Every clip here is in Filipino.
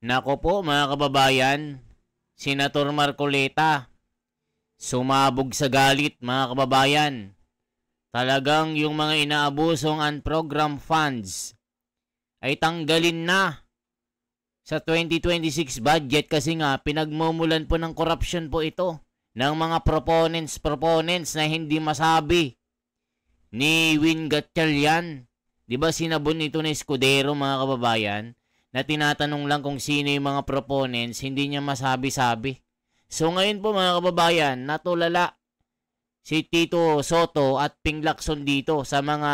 Nako po mga kababayan, Senator Marcoleta, sumabog sa galit mga kababayan. Talagang yung mga inaabusong unprogrammed funds ay tanggalin na sa 2026 budget kasi nga pinagmumulan po ng corruption po ito ng mga proponents na hindi masabi ni Win Gatchalian. Diba sinabon ito na Escudero mga kababayan na tinatanong lang kung sino yung mga proponents, hindi niya masabi-sabi. So ngayon po mga kababayan, natulala si Tito Soto at Ping Lacson dito sa mga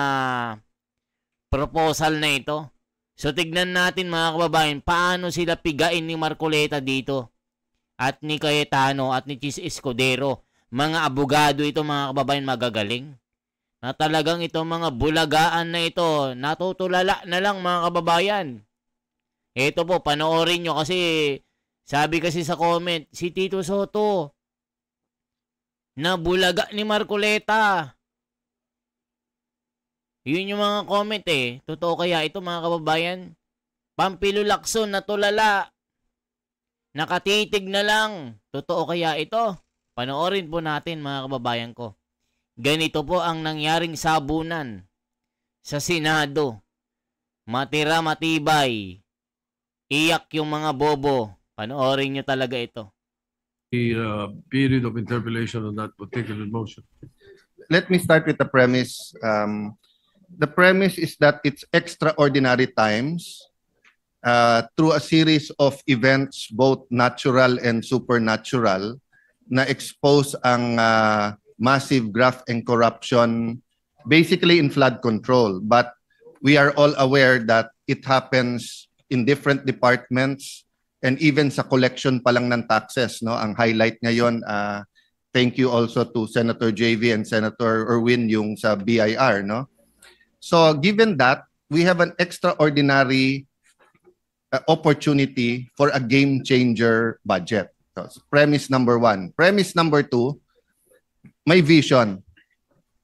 proposal na ito. So tignan natin mga kababayan, paano sila pigain ni Marcoleta dito at ni Cayetano at ni Chis Escudero. Mga abogado ito mga kababayan magagaling. Na talagang itong mga bulagaan na ito, natutulala na lang mga kababayan. Ito po, panoorin nyo kasi sabi kasi sa comment, si Tito Soto, na bulaga ni Marcoleta. Yun yung mga comment eh. Totoo kaya ito mga kababayan? Pampilo Lacson na tulala. Nakatitig na lang. Totoo kaya ito? Panoorin po natin mga kababayan ko. Ganito po ang nangyaring sabunan sa Senado. Matira matibay. Iyak yung mga bobo. Panoorin nyo talaga ito. The period of interpellation on that particular motion. Let me start with the premise. The premise is that it's extraordinary times through a series of events, both natural and supernatural, na expose ang massive graft and corruption, basically in flood control. But we are all aware that it happens in different departments and even sa collection pa lang ng taxes, no? Ang highlight ngayon, thank you also to Senator JV and Senator Erwin yung sa BIR, no? So given that, we have an extraordinary opportunity for a game changer budget. So, premise number one. Premise number two, may vision.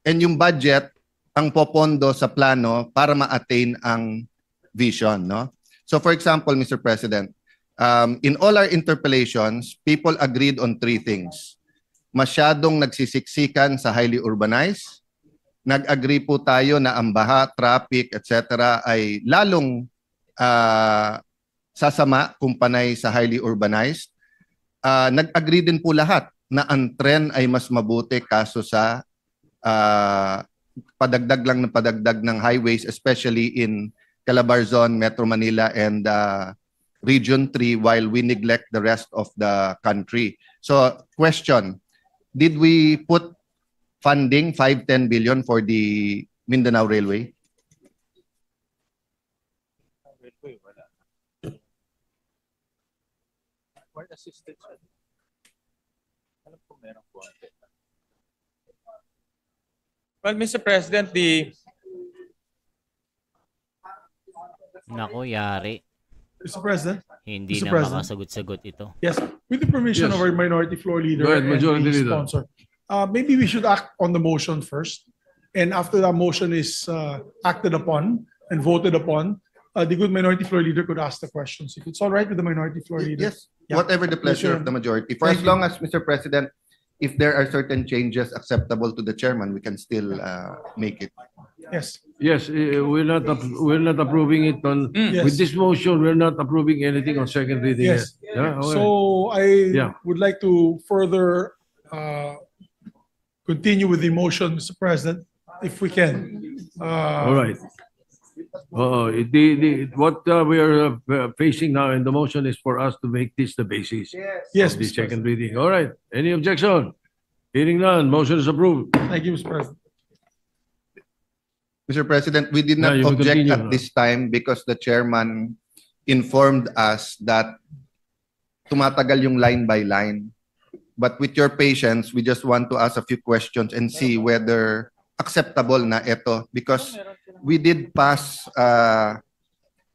And yung budget ang popondo sa plano para ma-attain ang vision, no? So for example, Mr. President, in all our interpellations, people agreed on three things. Masyadong nagsisiksikan sa highly urbanized. Nag-agree po tayo na ang baha, traffic, etc. ay lalong sasama kung panay sa highly urbanized. Nag-agree din po lahat na ang trend ay mas mabuti kaso sa padagdag ng highways, especially in Calabarzon, Metro Manila, and Region 3, while we neglect the rest of the country. So, question, did we put funding, 5-10 billion for the Mindanao Railway? Well, Mr. President, Nako, yari. Mr. President? Hindi Mr. na President? makasagot-sagot ito. Yes. With the permission Yes. of our minority floor leader Go ahead, and Majority the Leader. sponsor, maybe we should act on the motion first. And after that motion is acted upon and voted upon, the good minority floor leader could ask the questions. If it's all right with the minority floor leader. Yes, Yeah. whatever the pleasure of the majority. For as Thank you. long as, Mr. President, if there are certain changes acceptable to the chairman, we can still make it. Yes. Yes, we're not approving it on Yes. with this motion. We're not approving anything on second reading. Yes. Yet. Yeah, okay. So I Yeah. would like to further continue with the motion, Mr. President, if we can. All right. What we are facing now in the motion is for us to make this the basis Yes, of the Mr. second reading. All right. Any objection? Hearing none, motion is approved. Thank you, Mr. President. Mr. President, we did not Yeah, you may object continue, at no? this time because the chairman informed us that tumatagal yung line by line. But with your patience, we just want to ask a few questions and see whether acceptable na ito because we did pass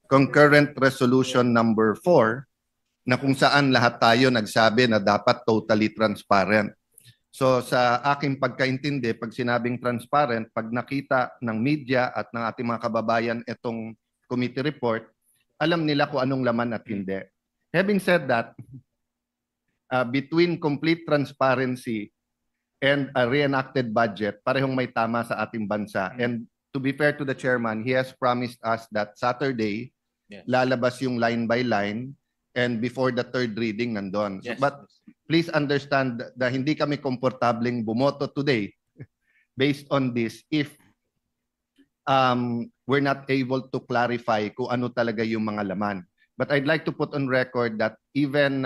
concurrent resolution number 4 na kung saan lahat tayo nagsabi na dapat totally transparent. So sa aking pagkaintindi, pag sinabing transparent, pag nakita ng media at ng ating mga kababayan itong committee report, alam nila kung anong laman at hindi. Having said that, between complete transparency and a reenacted budget, parehong may tama sa ating bansa. And to be fair to the chairman, he has promised us that Saturday, Yes. lalabas yung line by line and before the third reading nandun. So, Yes. but please understand na hindi kami komportableng bumoto today based on this if we're not able to clarify kung ano talaga yung mga laman. But I'd like to put on record that even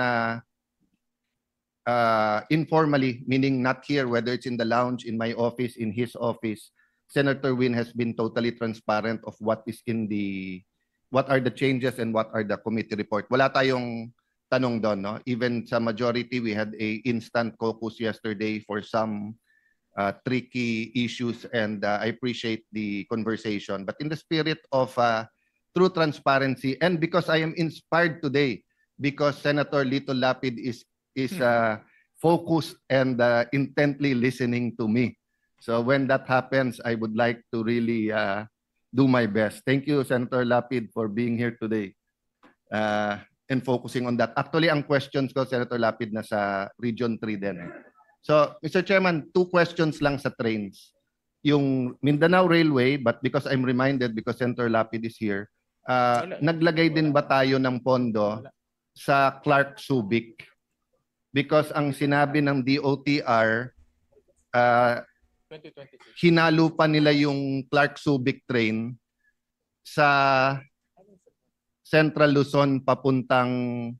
informally, meaning not here, whether it's in the lounge, in my office, in his office, Senator Win has been totally transparent of what are the changes and what are the committee report. Wala tayong tanong doon, no? Even sa majority, we had a instant caucus yesterday for some tricky issues, and I appreciate the conversation. But in the spirit of true transparency, and because I am inspired today, because Senator Lito Lapid is focused and intently listening to me. So when that happens, I would like to really do my best. Thank you, Senator Lapid, for being here today and focusing on that. Actually, ang questions ko, Senator Lapid, nasa Region 3 din. So, Mr. Chairman, 2 questions lang sa trains. Yung Mindanao Railway, but because I'm reminded, because Senator Lapid is here, naglagay din ba tayo ng pondo sa Clark Subic? Because ang sinabi ng DOTR, 2026. hinalo pa nila yung Clark Subic train sa Central Luzon papuntang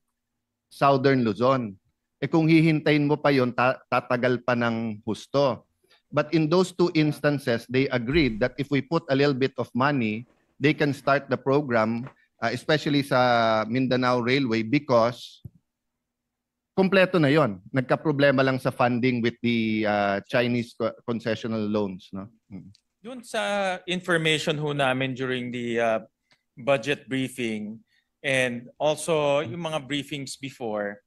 Southern Luzon. Kung hihintayin mo pa yon, tatagal pa ng husto. But in those 2 instances, they agreed that if we put a little bit of money, they can start the program, especially sa Mindanao Railway, because kompleto na yon. Nagka-problema lang sa funding with the Chinese concessional loans. No? Doon sa information ho namin during the budget briefing and also yung mga briefings before,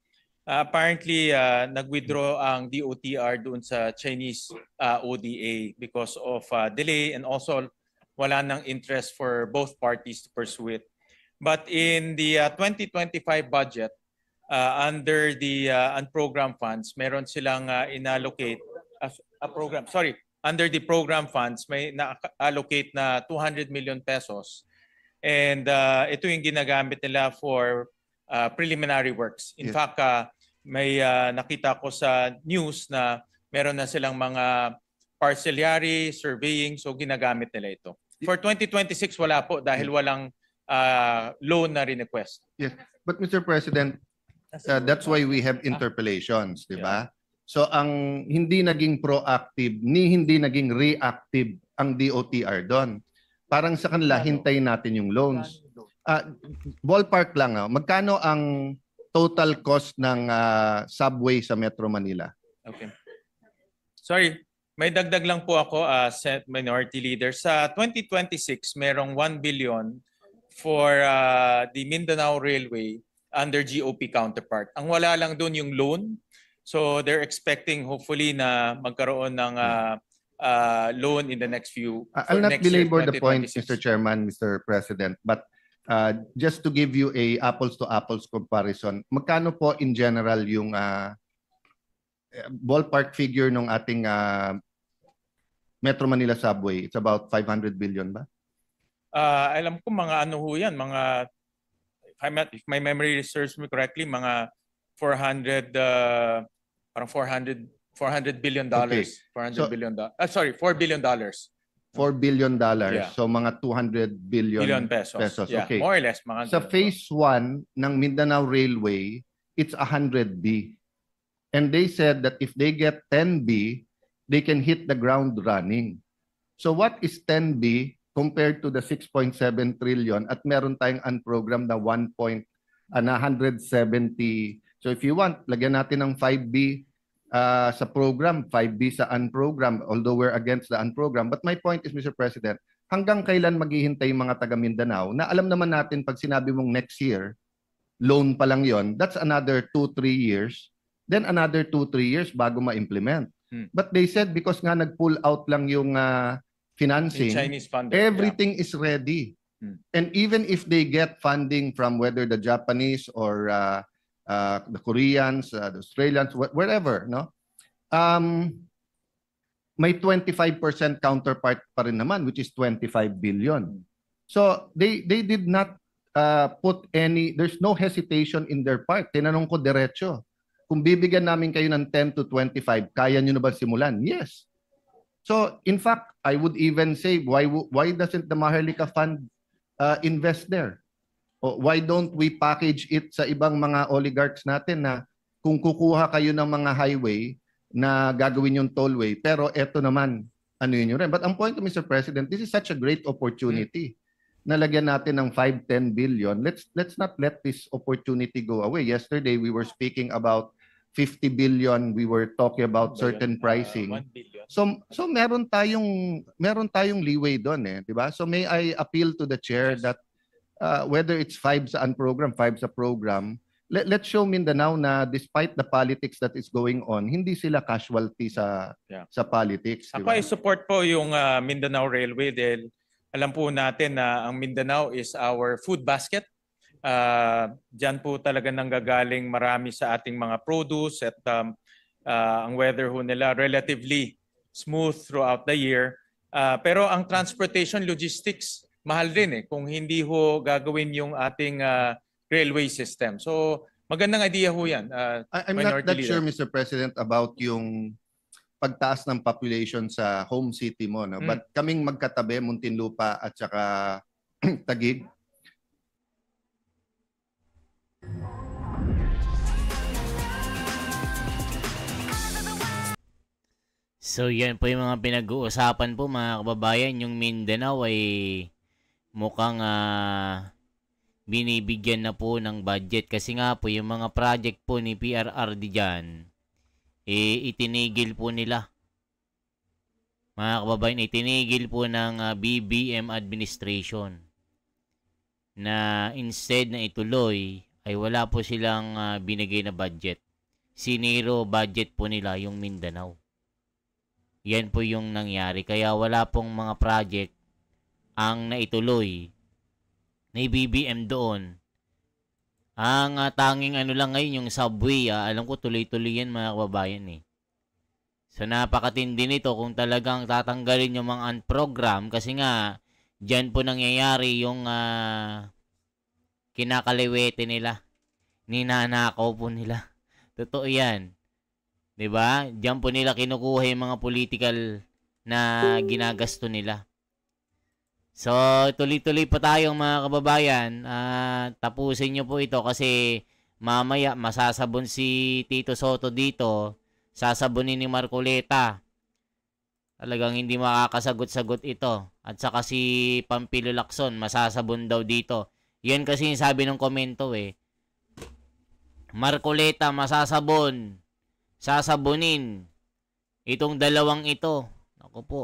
apparently nag-withdraw ang DOTR doon sa Chinese ODA because of delay, and also wala nang interest for both parties to pursue it. But in the 2025 budget, under the unprogrammed funds, meron silang inallocate a program. Sorry, under the program funds, may na-allocate na 200 million pesos. And ito yung ginagamit nila for preliminary works. In Yes. fact, may nakita ko sa news na meron na silang mga parcellary surveying, so ginagamit nila ito. For 2026, wala po dahil walang loan na request. Yes. But Mr. President, that's why we have interpellations, di ba? So ang hindi naging proactive ni hindi naging reactive ang DOTR doon. Parang sa kanila hintayin natin yung loans. Ballpark lang, magkano ang total cost ng subway sa Metro Manila? Okay. Sorry, may dagdag lang po ako, Minority Leader. Sa 2026, merong 1 billion for the Mindanao Railway under GOP counterpart. Ang wala lang doon yung loan. So they're expecting hopefully na magkaroon ng loan in the next few. I'll not belabor the point, 2026. Mr. Chairman, Mr. President, but just to give you a apples to apples comparison, magkano po in general yung ballpark figure ng ating Metro Manila subway? It's about 500 billion ba? Alam ko mga ano ho yan, mga, if my memory serves me correctly, mga 400, parang 400 billion dollars. Okay. 400 So- billion dollars. Sorry, $4 billion. $4 billion. Yeah. So mga 200 billion, Billion pesos. Yeah, Okay. more or less. Mga Sa phase 1 ng Mindanao Railway, it's 100B. And they said that if they get 10B, they can hit the ground running. So what is 10B compared to the 6.7 trillion at meron tayong unprogrammed na 170. So if you want, lagyan natin ng 5B sa program, 5B sa unprogram, although we're against the unprogram. But my point is, Mr. President, hanggang kailan maghihintay yung mga taga Mindanao na alam naman natin pag sinabi mong next year, loan pa lang yon, that's another 2-3 years, then another 2-3 years bago ma-implement. But they said because nga nag-pull out lang yung The financing, Chinese funder. everything is ready. And even if they get funding from whether the Japanese or the Koreans, the Australians, wherever, no? May 25% counterpart pa rin naman, which is 25 billion. So they did not put any, there's no hesitation in their part. Tinanong ko diretso, kung bibigyan namin kayo ng 10 to 25, kaya nyo na ba simulan? Yes. So in fact, I would even say, why doesn't the Maharlika Fund invest there? O why don't we package it sa ibang mga oligarchs natin na kung kukuha kayo ng mga highway na gagawin yung tollway, pero eto naman, ano yun rin. But ang point ko, Mr. President, this is such a great opportunity. Nalagyan natin ng 5-10 billion. Let's not let this opportunity go away. Yesterday, we were speaking about 50 billion. We were talking about certain pricing. 1 billion. So meron tayong leeway doon eh, di ba? So may I appeal to the chair that whether it's 5 sa program, 5 sa program, let's show Mindanao na despite the politics that is going on, hindi sila casualty sa politics. Ako ay support po yung Mindanao Railway dahil alam po natin na ang Mindanao is our food basket. Diyan po talaga nanggagaling marami sa ating mga produce at ang weather ho nila relatively smooth throughout the year. Pero ang transportation logistics, mahal din eh kung hindi ho gagawin yung ating railway system. So magandang idea ho yan. I'm not that sure, Mr. President, about yung pagtaas ng population sa home city mo. No? But kaming magkatabi, Muntinlupa at saka Taguig, So yan po yung mga pinag-uusapan po mga kababayan. Yung Mindanao ay mukhang binibigyan na po ng budget. Kasi nga po yung mga project po ni PRRD dyan, itinigil po nila. Mga kababayan, itinigil po ng BBM administration. Na instead na ituloy, ay wala po silang binigay na budget. Siniro budget po nila yung Mindanao. Yan po yung nangyari. Kaya wala pong mga project ang naituloy na BBM doon. Ang tanging ano lang ngayon, yung subway, alam ko tuloy-tuloy yan mga kababayan eh. So napakatindi nito kung talagang tatanggalin yung mga unprogram kasi nga dyan po nangyayari yung kinakaliwete nila. Ninanakaw po nila. Totoo yan. 'Di ba? Diyan po nila kinukuha yung mga political na ginagasto nila. So, tuloy-tuloy pa tayong mga kababayan. Tapusin nyo po ito kasi mamaya masasabon si Tito Soto dito. Sasabonin ni Marcoleta. Talagang hindi makakasagot-sagot ito. At saka si Pampilo Lacson, masasabon daw dito. Yan kasi yung sabi ng komento eh. Marcoleta, masasabon. Sasabunin itong dalawang ito. Ako po.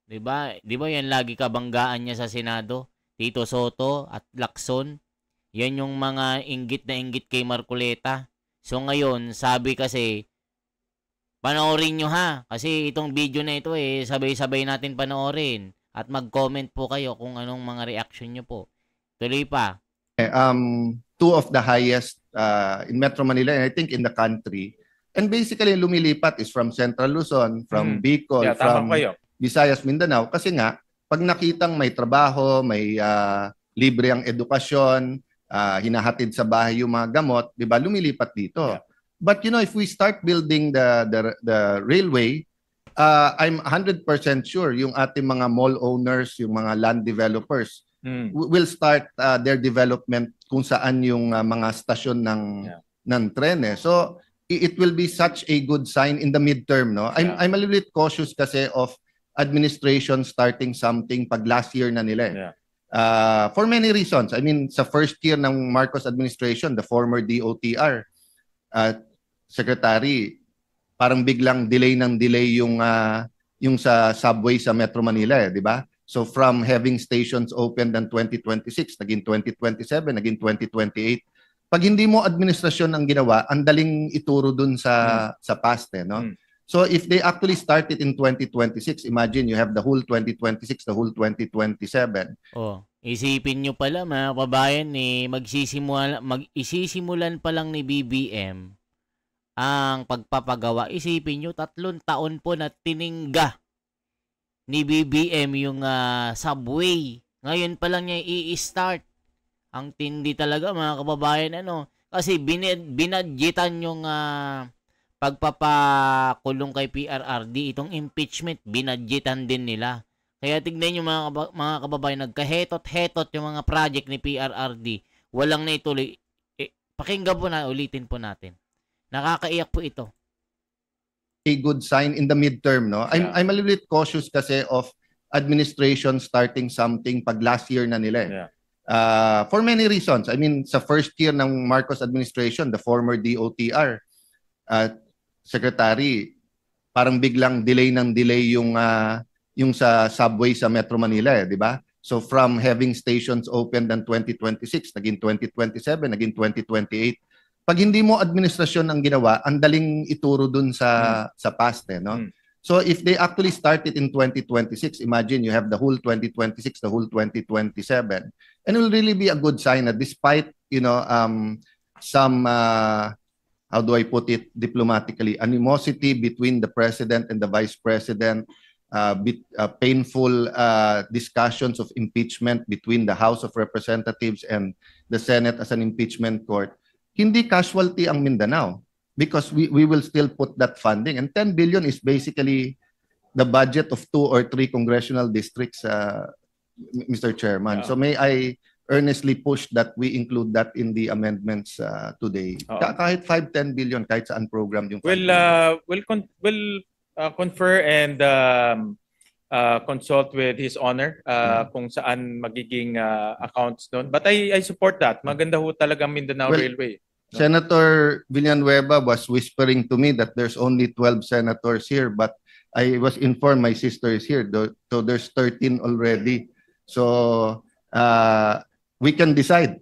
'Di ba? 'Di ba yan lagi kabanggaan niya sa Senado? Tito Soto at Lacson. Yan yung mga inggit na inggit kay Marcoleta. So ngayon, sabi kasi panoorin nyo ha. Kasi itong video na ito sabay-sabay natin panoorin at mag-comment po kayo kung anong mga reaction nyo po. Tuloy pa. Two of the highest in Metro Manila and I think in the country. And basically, lumilipat is from Central Luzon, from Bicol, from Visayas, Mindanao. Kasi nga, pag nakitang may trabaho, may libre ang edukasyon, hinahatid sa bahay yung mga gamot, di ba, lumilipat dito. Yeah. But you know, if we start building the railway, I'm 100% sure yung ating mga mall owners, yung mga land developers, will start their development kung saan yung mga stasyon ng tren. So, it will be such a good sign in the midterm, no? I'm a little bit cautious kasi of administration starting something pag last year na nila. Yeah. For many reasons. I mean, sa first year ng Marcos administration, the former DOTR secretary, parang biglang delay yung sa subway sa Metro Manila, di ba? So from having stations opened in 2026, naging 2027, naging 2028. Pag hindi mo administrasyon ang ginawa, ang daling ituro dun sa past, no? So if they actually start it in 2026, imagine you have the whole 2026, the whole 2027. Oh, isipin nyo pala mga kababayan isisimulan pa lang ni BBM ang pagpapagawa. Isipin nyo, 3 taon po na tiningga ni BBM yung subway. Ngayon pa lang niya i-start. Ang tindi talaga mga kababayan kasi binadgetan yung pagpapakulong kay PRRD, itong impeachment binadgetan din nila. Kaya tignan nyo mga kababayan, nagkahetot-hetot yung mga project ni PRRD. Walang naituloy. Pakinggan po na, ulitin po natin. Nakakaiyak po ito. A good sign in the midterm, no? Yeah. I'm a little bit cautious kasi of administration starting something pag last year na nila. Yeah. For many reasons. I mean, sa first year ng Marcos administration, the former DOTR secretary, parang biglang delay yung sa subway sa Metro Manila, di ba? So from having stations opened in 2026, naging 2027, naging 2028. Pag hindi mo administrasyon ang ginawa, ang daling ituro dun sa past, no? So if they actually start it in 2026, imagine you have the whole 2026, the whole 2027. And it will really be a good sign that despite, some how do I put it diplomatically, animosity between the president and the vice president, painful discussions of impeachment between the House of Representatives and the Senate as an impeachment court, hindi casualty ang Mindanao because we will still put that funding. And 10 billion is basically the budget of 2 or 3 congressional districts, Mr. Chairman. Yeah. So may I earnestly push that we include that in the amendments today. Kahit 5-10 billion, kahit saan program yung We'll confer and consult with His Honor kung saan magiging accounts doon. But I support that. Maganda ho talaga Mindanao Railway. No? Senator Villanueva was whispering to me that there's only 12 senators here, but I was informed my sister is here, so there's 13 already. So we can decide.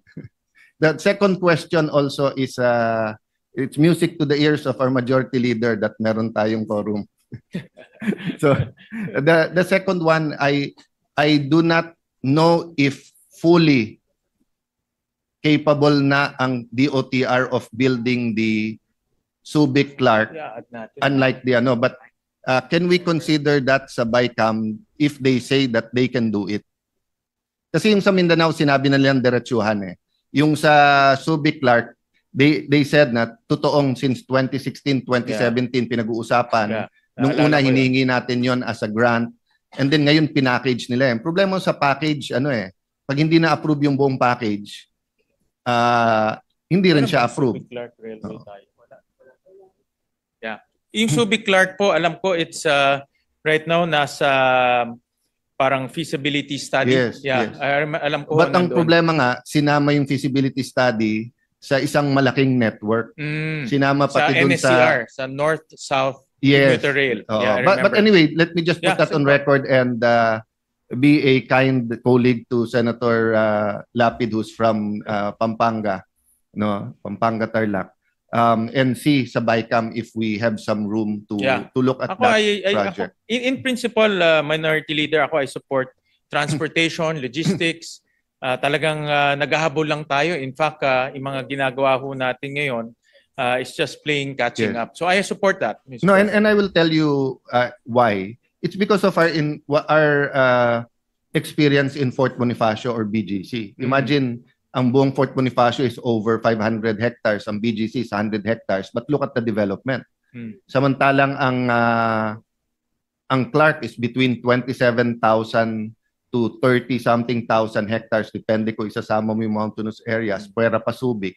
The second question also is it's music to the ears of our majority leader that meron tayong quorum. So the second one, I do not know if fully capable na ang DOTR of building the Subic Clark, unlike the but can we consider that sa BICAM if they say that they can do it? Kasi yung sa Mindanao sinabi na nilang diretsuhan yung sa Subic Clark they said na totoong since 2016 2017 pinag-uusapan. Nung una hinihingi natin yon as a grant, and then ngayon pinackage nila. Ang problema sa package pag hindi na approve yung buong package, hindi rin siya approve. Yeah. Yung Subic Clark po, alam ko it's right now nasa parang feasibility study. Yes, yeah. yes. Alam ko. But ang problema nga, sinama yung feasibility study sa isang malaking network. Sinama pati dun NSCR, sa North-South Commuter Rail. Yeah, but anyway, let me just put that on record and be a kind colleague to Senator Lapid, who's from Pampanga, Pampanga Tarlac, and see sa BICAM if we have some room to look at that project. In principle, Minority Leader, I support transportation, logistics. Talagang naghahabol lang tayo. In fact, yung mga ginagawa ho natin ngayon, it's just playing catching up. So I support that. Mr. No, and I will tell you why. It's because of our experience in Fort Bonifacio or BGC. Imagine, ang buong Fort Bonifacio is over 500 hectares. Ang BGC is 100 hectares. But look at the development. Samantalang ang Clark is between 27,000 to 30-something thousand hectares, depende kung isasama mo yung mountainous areas, puwera pa Subic.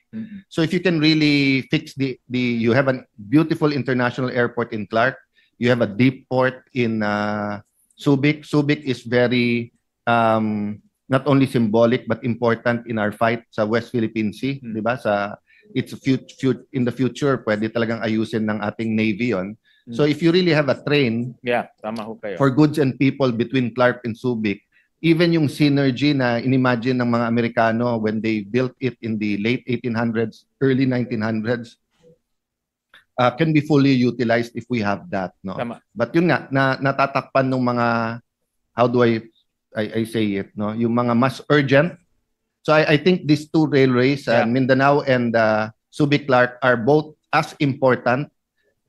So if you can really fix you have a beautiful international airport in Clark, you have a deep port in Subic. Subic is very not only symbolic but important in our fight sa West Philippine Sea, di ba? It's in the future, pwede talagang ayusin ng ating Navy yon. So if you really have a train tama ho kayo. for goods and people between Clark and Subic, even yung synergy na inimagine ng mga Amerikano when they built it in the late 1800s, early 1900s, can be fully utilized if we have that, no? Tama. But yun nga, natatakpan ng mga, how do I say it, no? Yung mga mas urgent. So I think these two railways, Yeah. Mindanao and Subic Clark, are both as important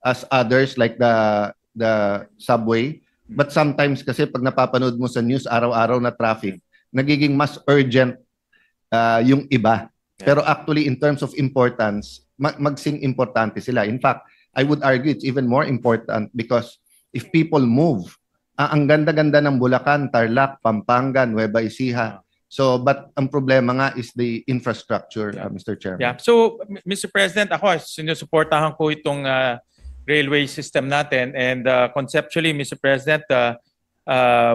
as others like the subway. But sometimes kasi pag napapanood mo sa news araw-araw na traffic, nagiging mas urgent yung iba. Pero actually in terms of importance, magsing importante sila. In fact, I would argue it's even more important because if people move, ang ganda-ganda ng Bulacan, Tarlac, Pampanga, Nueva Ecija. So, but ang problema nga is the infrastructure, Mr. Chairman. Yeah. So, Mr. President, ako sinusuportahan ko itong railway system natin, and conceptually, Mr. President,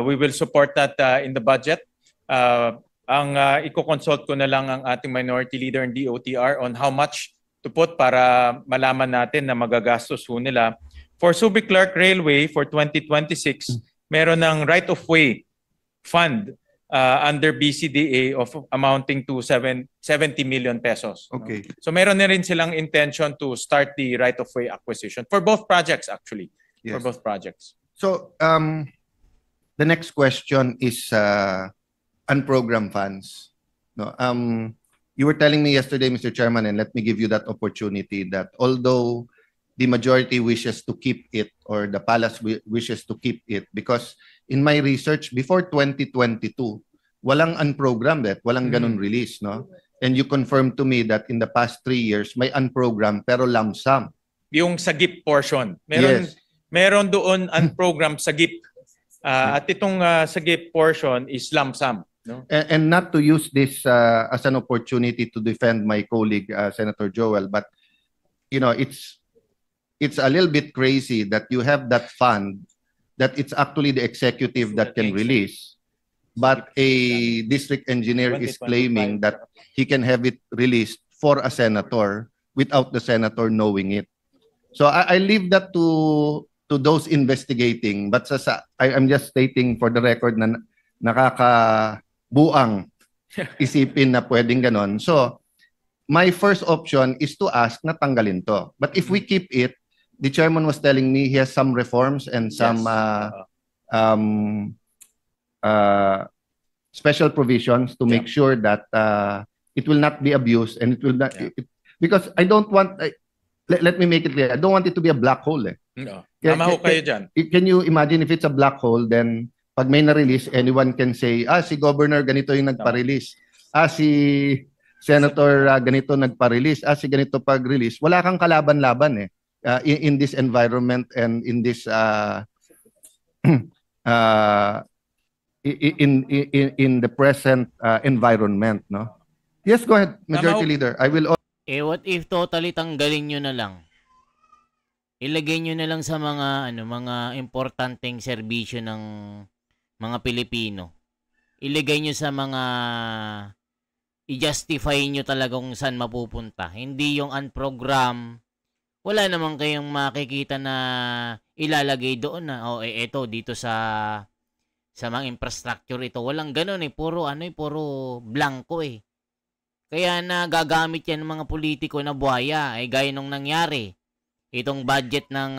we will support that in the budget. Ang i-consult ko na lang ang ating minority leader in DOTR on how much to put para malaman natin na magagastos ho nila. For Subic Clark Railway for 2026, meron ng right-of-way fund under BCDA of amounting to 70 million pesos. Okay. So meron na rin silang intention to start the right-of-way acquisition for both projects actually. Yes. For both projects. So, the next question is unprogrammed funds. No, you were telling me yesterday, Mr. Chairman, and let me give you that opportunity, that although the majority wishes to keep it, or the palace wishes to keep it, because in my research, before 2022, walang unprogrammed, walang ganun release, no? And you confirmed to me that in the past 3 years, may unprogrammed pero lump sum. Yung sagip portion. Yes. Meron doon unprogrammed sagip. At itong sagip portion is lump sum. No? And not to use this as an opportunity to defend my colleague, Senator Joel, but you know, it's a little bit crazy that you have that fund, that it's actually the executive that can release, but a district engineer is claiming that he can have it released for a senator without the senator knowing it. So I leave that to those investigating, but I'm just stating for the record na nakakabuang isipin na pwedeng ganon. So my first option is to ask na tanggalin to. But if we keep it, the chairman was telling me he has some reforms and some special provisions to make sure that it will not be abused, and it will not, because I don't want, let me make it clear, I don't want it to be a black hole. No. Tama ho kayo dyan. Can you imagine if it's a black hole, then pag may na-release, anyone can say, si Governor ganito yung nagpa-release. Si Senator ganito nagpa-release. Si ganito pag-release. Wala kang kalaban-laban in this environment and in this in the present environment, no? Yes, go ahead, Majority Leader. I will. What if totally tanggalin nyo na lang? Ilagay nyo na lang sa mga mga importanteng serbisyo ng mga Pilipino. Ilagay nyo sa mga i-justify nyo talaga kung saan mapupunta. Hindi yung unprogram. Wala naman kayong makikita na ilalagay doon na eto dito sa mga infrastructure ito. Walang ganoon puro puro blanco Kaya nagagamit yan ng mga politiko na buhaya gaya nung nangyari. Itong budget ng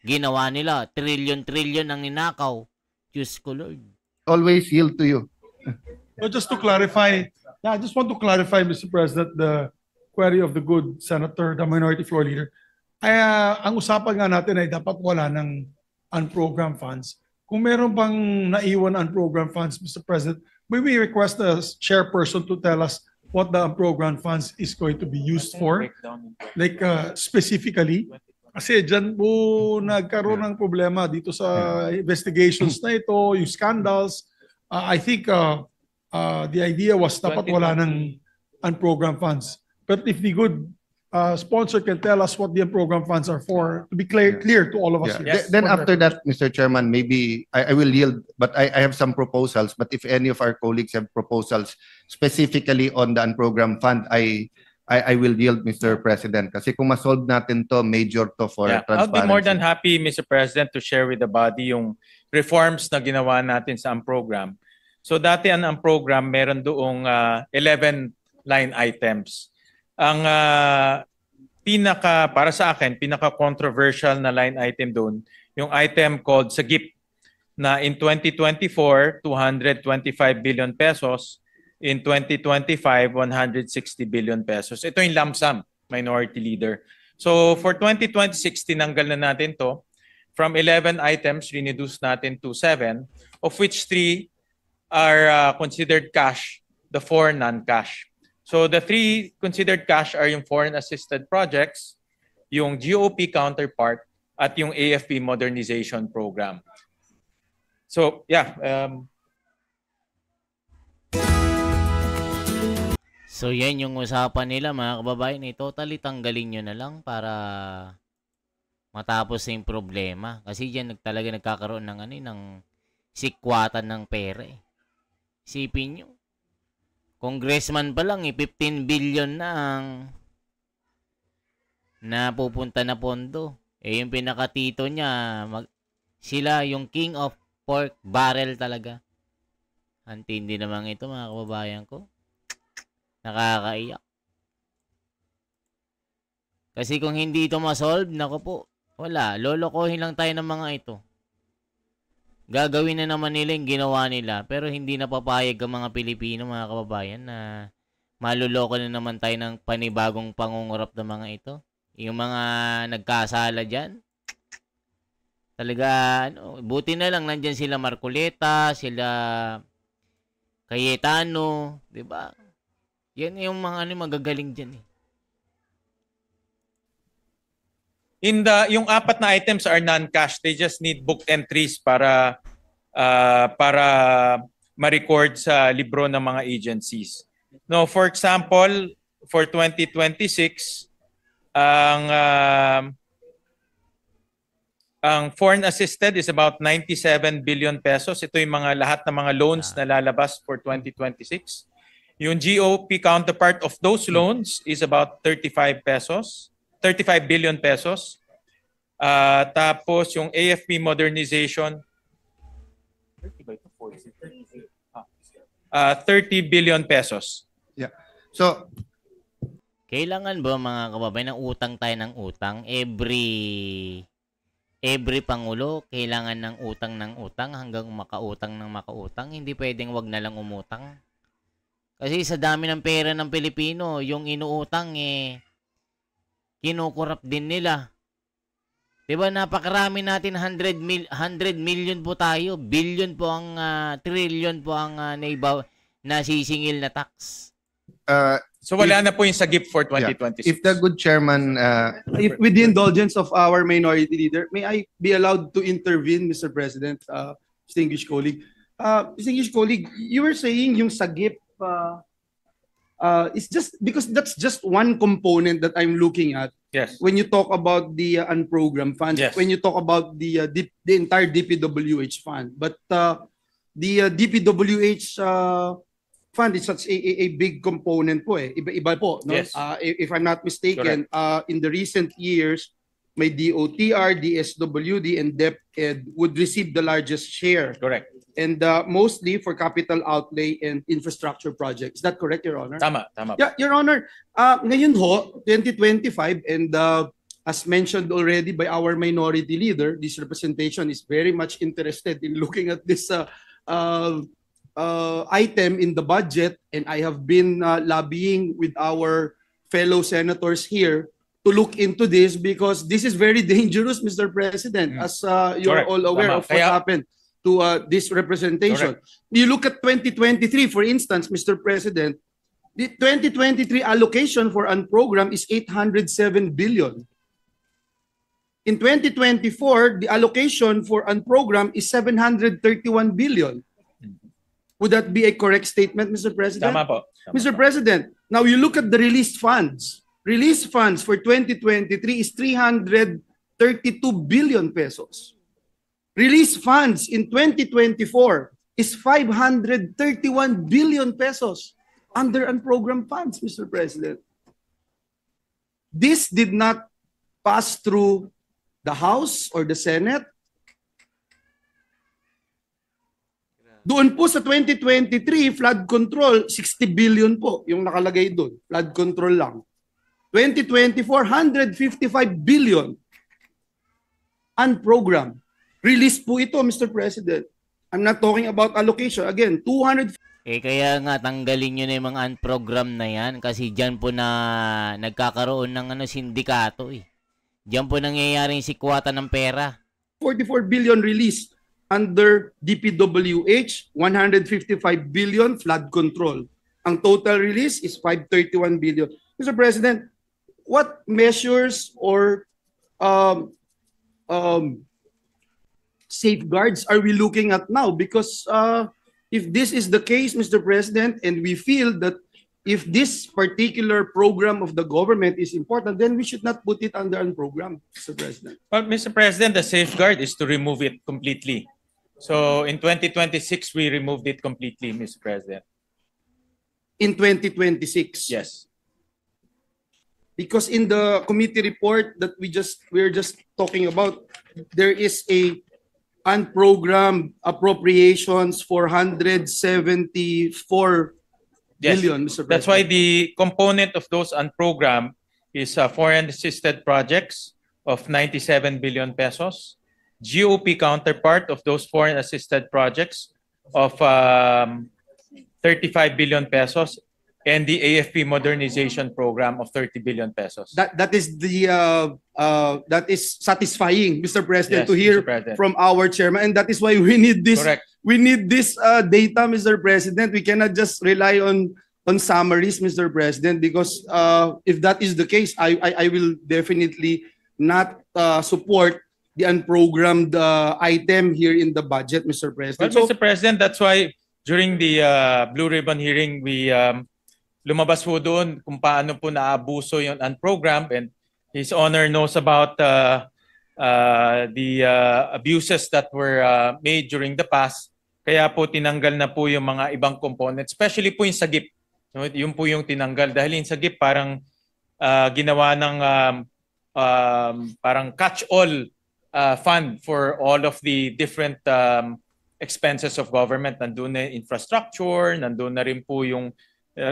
ginawa nila, trillion ang ninakaw. Diyos ko Lord. Always yield to you. So just to clarify, I just want to clarify, Mr. President, the query of the good senator, the minority floor leader. Ang usapan nga natin ay dapat wala ng unprogrammed funds. Kung meron pang naiwan unprogrammed funds, Mr. President, may we request the chairperson to tell us what the unprogrammed funds is going to be used for, like specifically. Kasi dyan po nagkaroon ng problema dito sa investigations na ito, yung scandals. I think the idea was dapat wala ng unprogrammed funds. But if the good sponsor can tell us what the unprogrammed funds are for, to be clear to all of us. Yeah. Then after that, Mr. Chairman, maybe I will yield, but I have some proposals. But if any of our colleagues have proposals specifically on the unprogrammed fund, I will yield, Mr. President. Kasi kung ma-solve natin to, major to for transparency. I'll be more than happy, Mr. President, to share with the body yung reforms na ginawa natin sa unprogram. So dati ang unprogram, meron doong 11 line items. Ang para sa akin, pinaka-controversial na line item doon, yung item called SAGIP na in 2024, 225 billion pesos. In 2025, 160 billion pesos. Ito yung lump sum, Minority Leader. So for 2026, tinanggal na natin to. From 11 items, reduce natin to 7, of which 3 are considered cash, the 4 non-cash. So the 3 considered cash are yung foreign-assisted projects, yung GOP counterpart, at yung AFP modernization program. So yeah, So yan yung usapan nila mga kababayan. Totally tanggalin nyo na lang para matapos yung problema. Kasi dyan talaga nagkakaroon ng, ng sikwatan ng pera. Isipin nyo. Congressman pa lang 15 billion na ang napupunta na pondo. Yung pinakatito niya, sila yung king of pork barrel talaga. Antindi naman ito mga kababayan ko. Nakakaiyak. Kasi kung hindi ito ma-solve, nako po, wala. Lolokohin lang tayo ng mga ito. Gagawin na naman nila yung ginawa nila. Pero hindi na papayag ang mga Pilipino, mga kababayan, na maluloko na naman tayo ng panibagong pangungurap ng mga ito. Yung mga nagkasala dyan. Talaga, buti na lang nandyan sila Marcoleta, sila Cayetano, di ba? Yan yung mga magagaling dyan. yung 4 na items are non-cash. They just need book entries para ma-record sa libro ng mga agencies. No, for example, for 2026, ang foreign assisted is about 97 billion pesos. Ito yung lahat ng mga loans na lalabas for 2026. Yung GOP counterpart of those loans is about 35 billion pesos. Tapos yung AFP modernization 30 billion pesos. Yeah. So Kailangan ba mga kababayan ng utang tayo ng utang? Every pangulo kailangan ng utang hanggang makautang ng makautang. Hindi pwedeng wag na lang umutang. Kasi sa dami ng pera ng Pilipino, yung inuutang kinukurap din nila. 'Di ba napakarami natin 100 million po tayo, billion po ang trillion po ang nasisingil na tax. So wala na po yung SAGIP for 2026. if the good chairman If with the indulgence of our minority leader, may I be allowed to intervene, Mr. President, distinguished colleague? Distinguished colleague, you were saying yung SAGIP it's just because that's just one component that I'm looking at. Yes. When you talk about the unprogrammed funds, Yes. when you talk about the entire DPWH fund, but the DPWH fund is such a big component po Iba-iba po, no? Yes. If I'm not mistaken, in the recent years, may DOTR, DSWD, and DepEd would receive the largest share. Correct. And mostly for capital outlay and infrastructure projects. Is that correct, Your Honor? Tama. Yeah, Your Honor, ngayon ho, 2025, and as mentioned already by our minority leader, this representation is very much interested in looking at this item in the budget, and I have been lobbying with our fellow senators here to look into this because this is very dangerous, Mr. President, as you are Correct. all aware Tama. of what happened to this representation. You look at 2023, for instance, Mr. President, the 2023 allocation for unprogram is 807 billion. In 2024, the allocation for unprogram is 731 billion. Would that be a correct statement, Mr. President? Tama po. Mr. President, now you look at the released funds. Released funds for 2023 is 332 billion pesos. Released funds in 2024 is 531 billion pesos under unprogrammed funds, Mr. President. This did not pass through the House or the Senate. Doon po sa 2023, flood control, 60 billion po yung nakalagay doon. Flood control lang. 2024, 155 billion unprogrammed. Release po ito, Mr. President. I'm not talking about allocation. Again, 200. Kaya nga tanggalin nyo na yung mga unprogram na yan kasi dyan po na nagkakaroon ng sindikato eh. Dyan po nangyayari yung sikwata ng pera. 44 billion released under DPWH, 155 billion flood control. Ang total release is 531 billion. Mr. President, what measures or safeguards are we looking at now? Because if this is the case, Mr. President, and we feel that if this particular program of the government is important, then we should not put it under a program, Mr. President. Well, Mr. President, the safeguard is to remove it completely. So in 2026, we removed it completely, Mr. President. In 2026? Yes. Because in the committee report that we're just talking about, there is a unprogrammed appropriations for 174 Yes. billion, Mr. President. That's why the component of those unprogrammed is foreign assisted projects of 97 billion pesos, GOP counterpart of those foreign assisted projects of 35 billion pesos, and the AFP modernization program of 30 billion pesos. That is satisfying, Mr. President, Yes, to hear Mr. President. from our chairman, and that is why we need this. Correct. We need this data, Mr. President. We cannot just rely on summaries, Mr. President, because if that is the case, I will definitely not support the unprogrammed item here in the budget, Mr. President. Well, Mr. President, that's why during the Blue Ribbon hearing, we lumabas po doon kung paano po naabuso yung unprogrammed, and His Honor knows about the abuses that were made during the past. Kaya po tinanggal na po yung mga ibang components, especially po yung sagip. No, yun po yung tinanggal dahil yung sagip parang ginawa ng parang catch-all fund for all of the different expenses of government. Nandun na yung infrastructure, nandun na rin po yung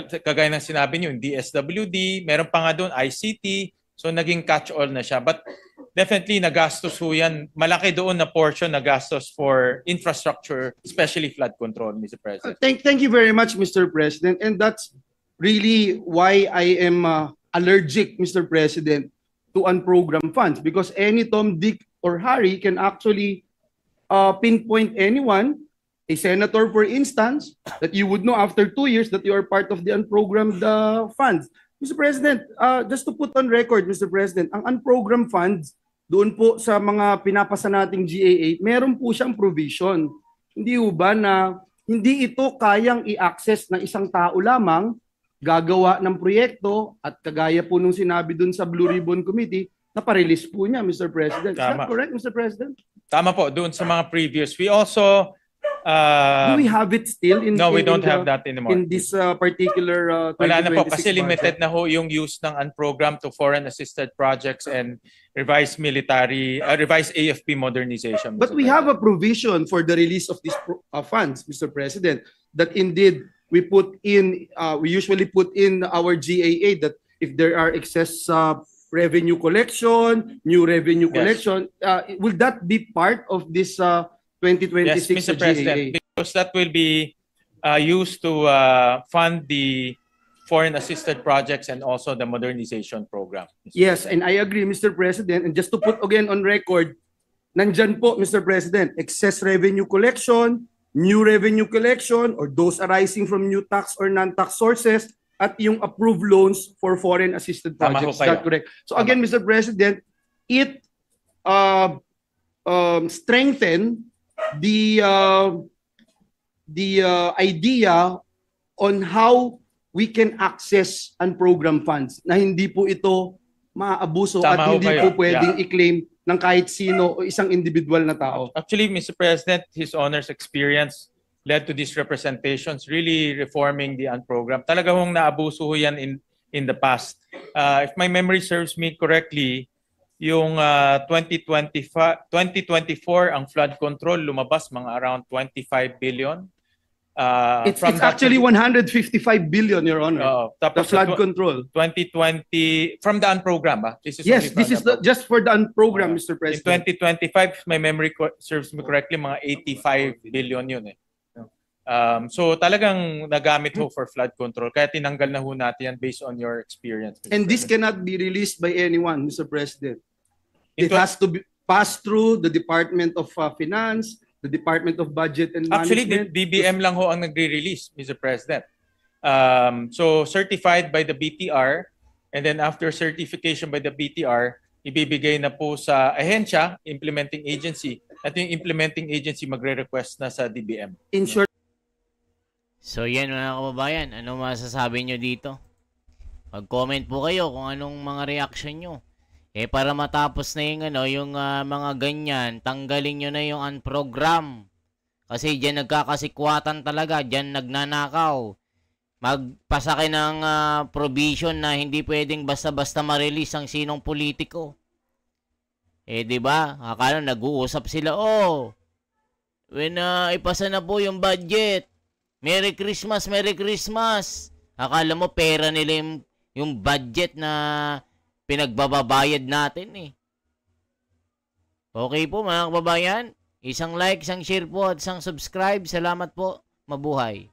kagaya ng sinabi niyo, yung DSWD, meron pa nga doon ICT, so naging catch-all na siya. But definitely nagastos po yan. Malaki doon na portion nagastos for infrastructure, especially flood control, Mr. President. Thank you very much, Mr. President. And that's really why I am allergic, Mr. President, to unprogrammed funds. Because any Tom, Dick, or Harry can actually pinpoint anyone, a senator, for instance, that you would know after 2 years that you are part of the unprogrammed funds. Mr. President, just to put on record, Mr. President, ang unprogrammed funds, doon po sa mga pinapasa nating GAA, meron po siyang provision. Hindi ho ba na hindi ito kayang i-access ng isang tao lamang, gagawa ng proyekto, at kagaya po nung sinabi doon sa Blue Ribbon Committee, na pa-release po niya, Mr. President. Is that Tama. correct, Mr. President? Tama po, doon sa mga previous. We also... Do we have it still in No, we in don't the- have that anymore. in this particular Wala na po 2026 kasi limited budget? na ho yung use ng unprogrammed to foreign assisted projects and revised AFP modernization. But Mr. we have a President. provision for the release of these funds, Mr. President, that indeed we usually put in our GAA that if there are excess revenue collection, new revenue Yes. collection, will that be part of this 2026 Yes, Mr. President, GAA? because that will be used to fund the foreign assisted projects and also the modernization program. Yes, and I agree, Mr. President. And just to put again on record, nandyan po, Mr. President, excess revenue collection, new revenue collection, or those arising from new tax or non-tax sources, at yung approved loans for foreign assisted Tama projects. ho Is kayo. that correct? So again, Mr. President, it strengthen the idea on how we can access unprogrammed funds na hindi po ito maabuso Tama at ho hindi kayo. po pwedeng i-claim ng kahit sino o isang individual na tao. Actually, Mr. President, His Honor's experience led to these representations, really reforming the unprogrammed. Talaga hong naabuso ho yan in the past. If my memory serves me correctly, yung 2024 ang flood control lumabas mga around 25 billion. It's from actually 155 billion, Your Honor. The tapos flood control. 2020 from the unprogram. This is Yes, only from this is the just for the unprogram, Mr. In President. 2025, my memory serves me correctly, mga 85 billion yun eh. So talagang nagamit ho for flood control. Kaya tinanggal na ho natin yan based on your experience. Mr. And this President. cannot be released by anyone, Mr. President. In It twen- has to be passed through the Department of Finance, the Department of Budget and Actually, the Management. DBM lang ho ang nagre-release, Mr. President. So certified by the BTR, and then after certification by the BTR, ibibigay na po sa ahensya, implementing agency, at yung implementing agency magre-request na sa DBM. In short, So yan mga kababayan, ano masasabi nyo dito? Mag-comment po kayo kung anong mga reaction nyo. Para matapos na yung mga ganyan, tanggalin nyo na yung unprogram. Kasi dyan nagkakasikwatan talaga, dyan nagnanakaw. Magpasaki ng provision na hindi pwedeng basta-basta ma-release ang sinong politiko. Di ba? Akala nag-uusap sila, when ipasa na po yung budget, Merry Christmas, Merry Christmas. Akala mo pera nila yung budget na pinagbababayad natin Okay po mga kababayan. Isang like, isang share po at isang subscribe. Salamat po. Mabuhay.